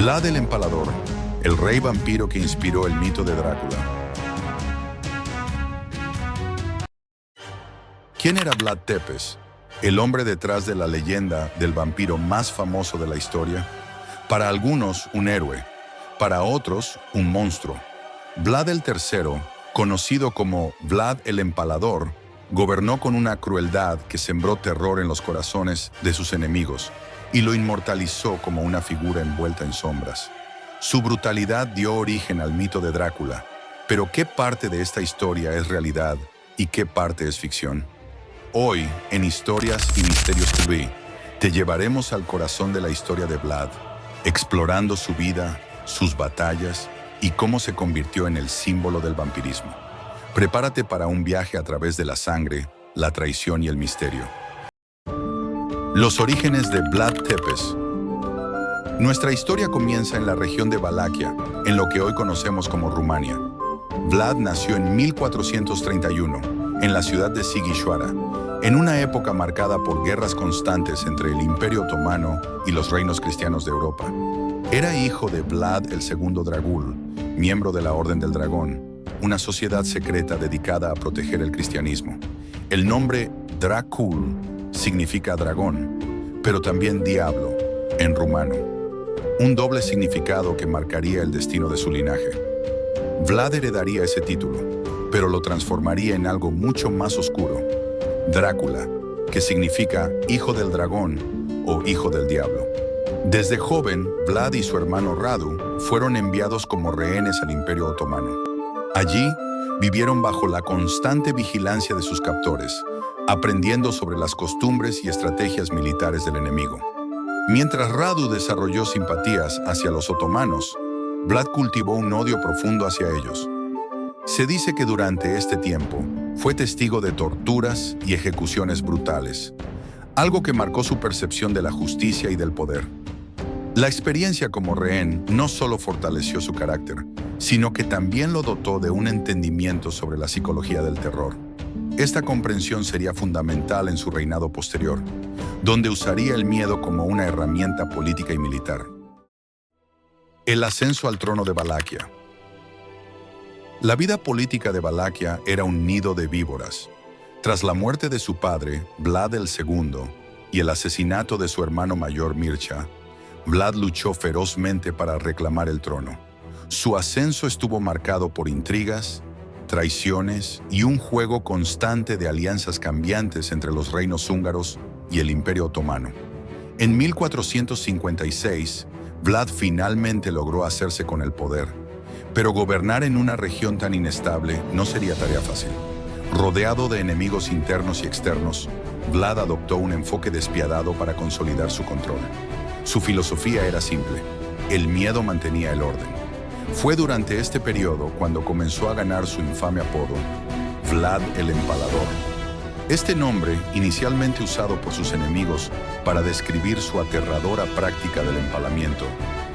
Vlad el Empalador, el rey vampiro que inspiró el mito de Drácula. ¿Quién era Vlad Tepes, el hombre detrás de la leyenda del vampiro más famoso de la historia? Para algunos, un héroe, para otros, un monstruo. Vlad el III, conocido como Vlad el Empalador, gobernó con una crueldad que sembró terror en los corazones de sus enemigos y lo inmortalizó como una figura envuelta en sombras. Su brutalidad dio origen al mito de Drácula, pero ¿qué parte de esta historia es realidad y qué parte es ficción? Hoy, en Historias y Misterios TV, te llevaremos al corazón de la historia de Vlad, explorando su vida, sus batallas y cómo se convirtió en el símbolo del vampirismo. Prepárate para un viaje a través de la sangre, la traición y el misterio. Los orígenes de Vlad Tepes. Nuestra historia comienza en la región de Valaquia, en lo que hoy conocemos como Rumania. Vlad nació en 1431, en la ciudad de Sighișoara, en una época marcada por guerras constantes entre el Imperio Otomano y los reinos cristianos de Europa. Era hijo de Vlad el II Dragul, miembro de la Orden del Dragón, una sociedad secreta dedicada a proteger el cristianismo. El nombre Dracul significa dragón, pero también diablo en rumano. Un doble significado que marcaría el destino de su linaje. Vlad heredaría ese título, pero lo transformaría en algo mucho más oscuro, Drácula, que significa hijo del dragón o hijo del diablo. Desde joven, Vlad y su hermano Radu fueron enviados como rehenes al Imperio Otomano. Allí, vivieron bajo la constante vigilancia de sus captores, aprendiendo sobre las costumbres y estrategias militares del enemigo. Mientras Radu desarrolló simpatías hacia los otomanos, Vlad cultivó un odio profundo hacia ellos. Se dice que durante este tiempo fue testigo de torturas y ejecuciones brutales, algo que marcó su percepción de la justicia y del poder. La experiencia como rehén no solo fortaleció su carácter, sino que también lo dotó de un entendimiento sobre la psicología del terror. Esta comprensión sería fundamental en su reinado posterior, donde usaría el miedo como una herramienta política y militar. El ascenso al trono de Valaquia. La vida política de Valaquia era un nido de víboras. Tras la muerte de su padre, Vlad el II, y el asesinato de su hermano mayor Mircea, Vlad luchó ferozmente para reclamar el trono. Su ascenso estuvo marcado por intrigas, traiciones y un juego constante de alianzas cambiantes entre los reinos húngaros y el Imperio Otomano. En 1456, Vlad finalmente logró hacerse con el poder, pero gobernar en una región tan inestable no sería tarea fácil. Rodeado de enemigos internos y externos, Vlad adoptó un enfoque despiadado para consolidar su control. Su filosofía era simple: el miedo mantenía el orden. Fue durante este periodo cuando comenzó a ganar su infame apodo, Vlad el Empalador. Este nombre, inicialmente usado por sus enemigos para describir su aterradora práctica del empalamiento,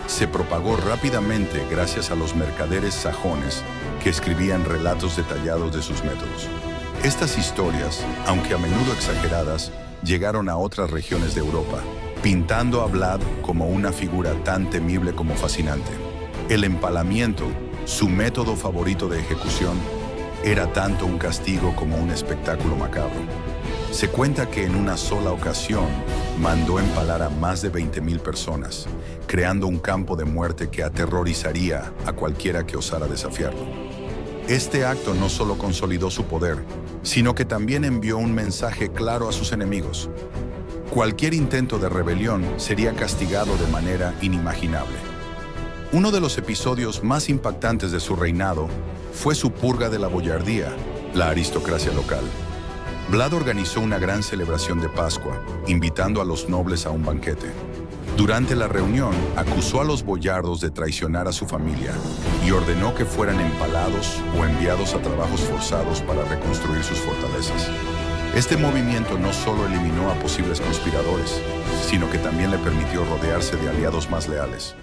se propagó rápidamente gracias a los mercaderes sajones que escribían relatos detallados de sus métodos. Estas historias, aunque a menudo exageradas, llegaron a otras regiones de Europa, pintando a Vlad como una figura tan temible como fascinante. El empalamiento, su método favorito de ejecución, era tanto un castigo como un espectáculo macabro. Se cuenta que en una sola ocasión mandó empalar a más de 20.000 personas, creando un campo de muerte que aterrorizaría a cualquiera que osara desafiarlo. Este acto no solo consolidó su poder, sino que también envió un mensaje claro a sus enemigos. Cualquier intento de rebelión sería castigado de manera inimaginable. Uno de los episodios más impactantes de su reinado fue su purga de la boyardía, la aristocracia local. Vlad organizó una gran celebración de Pascua, invitando a los nobles a un banquete. Durante la reunión, acusó a los boyardos de traicionar a su familia y ordenó que fueran empalados o enviados a trabajos forzados para reconstruir sus fortalezas. Este movimiento no solo eliminó a posibles conspiradores, sino que también le permitió rodearse de aliados más leales.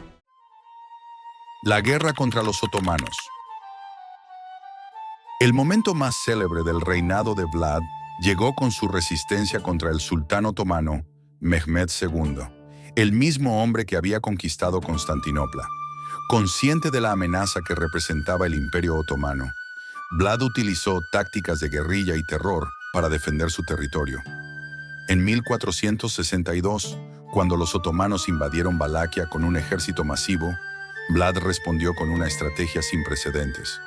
La guerra contra los otomanos. El momento más célebre del reinado de Vlad llegó con su resistencia contra el sultán otomano Mehmed II. el mismo hombre que había conquistado Constantinopla. Consciente de la amenaza que representaba el Imperio Otomano, Vlad utilizó tácticas de guerrilla y terror para defender su territorio. En 1462, cuando los otomanos invadieron Valaquia con un ejército masivo, Vlad respondió con una estrategia sin precedentes.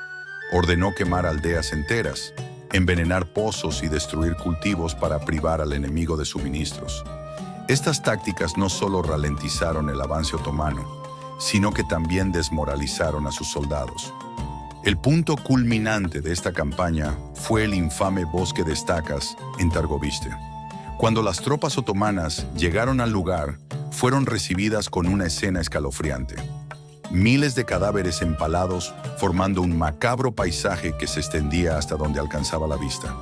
Ordenó quemar aldeas enteras, envenenar pozos y destruir cultivos para privar al enemigo de suministros. Estas tácticas no solo ralentizaron el avance otomano, sino que también desmoralizaron a sus soldados. El punto culminante de esta campaña fue el infame bosque de estacas en Targoviste. Cuando las tropas otomanas llegaron al lugar, fueron recibidas con una escena escalofriante. Miles de cadáveres empalados formando un macabro paisaje que se extendía hasta donde alcanzaba la vista.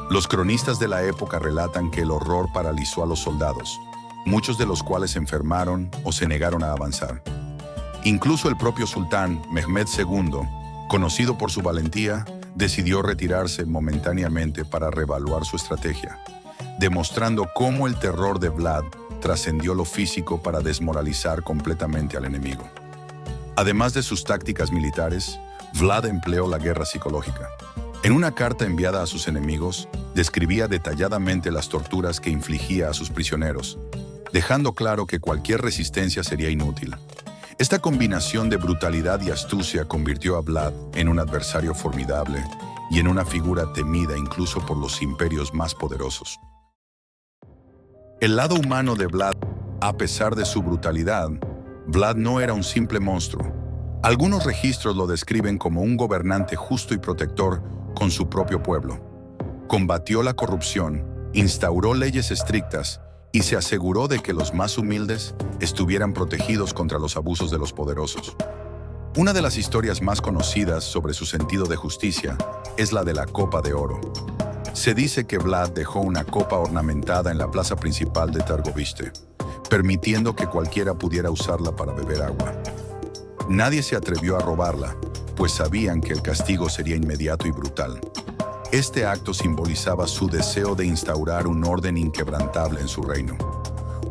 Los cronistas de la época relatan que el horror paralizó a los soldados, muchos de los cuales se enfermaron o se negaron a avanzar. Incluso el propio sultán Mehmed II, conocido por su valentía, decidió retirarse momentáneamente para reevaluar su estrategia, demostrando cómo el terror de Vlad trascendió lo físico para desmoralizar completamente al enemigo. Además de sus tácticas militares, Vlad empleó la guerra psicológica. En una carta enviada a sus enemigos, describía detalladamente las torturas que infligía a sus prisioneros, dejando claro que cualquier resistencia sería inútil. Esta combinación de brutalidad y astucia convirtió a Vlad en un adversario formidable y en una figura temida incluso por los imperios más poderosos. El lado humano de Vlad, a pesar de su brutalidad, Vlad no era un simple monstruo. Algunos registros lo describen como un gobernante justo y protector con su propio pueblo. Combatió la corrupción, instauró leyes estrictas y se aseguró de que los más humildes estuvieran protegidos contra los abusos de los poderosos. Una de las historias más conocidas sobre su sentido de justicia es la de la Copa de Oro. Se dice que Vlad dejó una copa ornamentada en la plaza principal de Targoviste, permitiendo que cualquiera pudiera usarla para beber agua. Nadie se atrevió a robarla, pues sabían que el castigo sería inmediato y brutal. Este acto simbolizaba su deseo de instaurar un orden inquebrantable en su reino.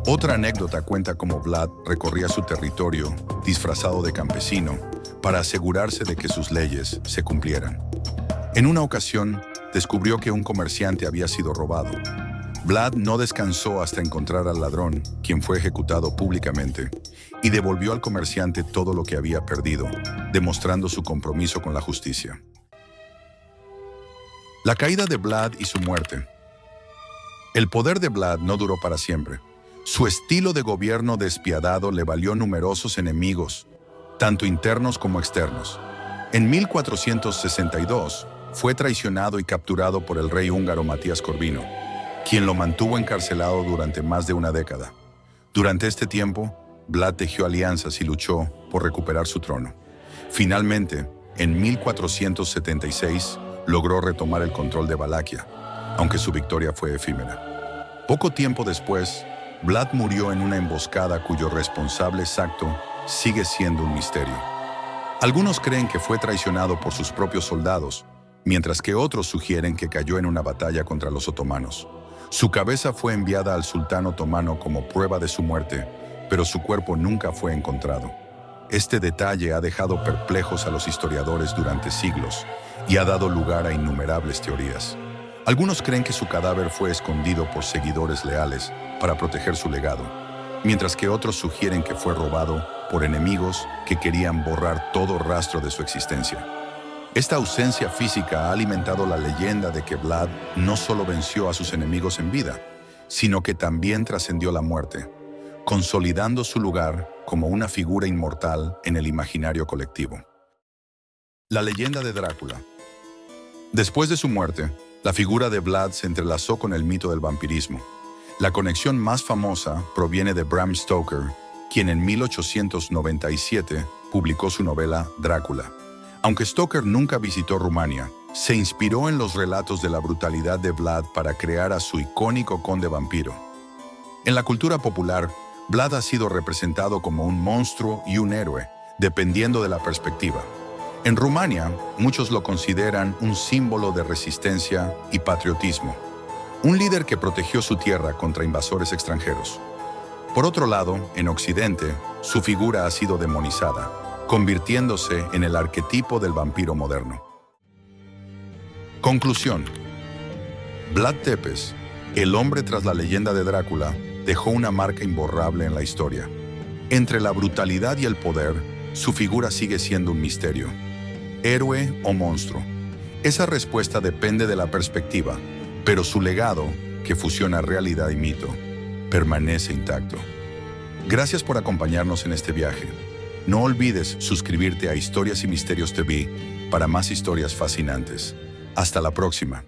Otra anécdota cuenta cómo Vlad recorría su territorio disfrazado de campesino para asegurarse de que sus leyes se cumplieran. En una ocasión, descubrió que un comerciante había sido robado. Vlad no descansó hasta encontrar al ladrón, quien fue ejecutado públicamente, y devolvió al comerciante todo lo que había perdido, demostrando su compromiso con la justicia. La caída de Vlad y su muerte. El poder de Vlad no duró para siempre. Su estilo de gobierno despiadado le valió numerosos enemigos, tanto internos como externos. En 1462, fue traicionado y capturado por el rey húngaro Matías Corvino, quien lo mantuvo encarcelado durante más de una década. Durante este tiempo, Vlad tejió alianzas y luchó por recuperar su trono. Finalmente, en 1476, logró retomar el control de Valaquia, aunque su victoria fue efímera. Poco tiempo después, Vlad murió en una emboscada cuyo responsable exacto sigue siendo un misterio. Algunos creen que fue traicionado por sus propios soldados, mientras que otros sugieren que cayó en una batalla contra los otomanos. Su cabeza fue enviada al sultán otomano como prueba de su muerte, pero su cuerpo nunca fue encontrado. Este detalle ha dejado perplejos a los historiadores durante siglos y ha dado lugar a innumerables teorías. Algunos creen que su cadáver fue escondido por seguidores leales para proteger su legado, mientras que otros sugieren que fue robado por enemigos que querían borrar todo rastro de su existencia. Esta ausencia física ha alimentado la leyenda de que Vlad no solo venció a sus enemigos en vida, sino que también trascendió la muerte, consolidando su lugar como una figura inmortal en el imaginario colectivo. La leyenda de Drácula. Después de su muerte, la figura de Vlad se entrelazó con el mito del vampirismo. La conexión más famosa proviene de Bram Stoker, quien en 1897 publicó su novela Drácula. Aunque Stoker nunca visitó Rumania, se inspiró en los relatos de la brutalidad de Vlad para crear a su icónico conde vampiro. En la cultura popular, Vlad ha sido representado como un monstruo y un héroe, dependiendo de la perspectiva. En Rumania, muchos lo consideran un símbolo de resistencia y patriotismo, un líder que protegió su tierra contra invasores extranjeros. Por otro lado, en Occidente, su figura ha sido demonizada, convirtiéndose en el arquetipo del vampiro moderno. Conclusión. Vlad Tepes, el hombre tras la leyenda de Drácula, dejó una marca imborrable en la historia. Entre la brutalidad y el poder, su figura sigue siendo un misterio. ¿Héroe o monstruo? Esa respuesta depende de la perspectiva, pero su legado, que fusiona realidad y mito, permanece intacto. Gracias por acompañarnos en este viaje. No olvides suscribirte a Historias y Misterios TV para más historias fascinantes. Hasta la próxima.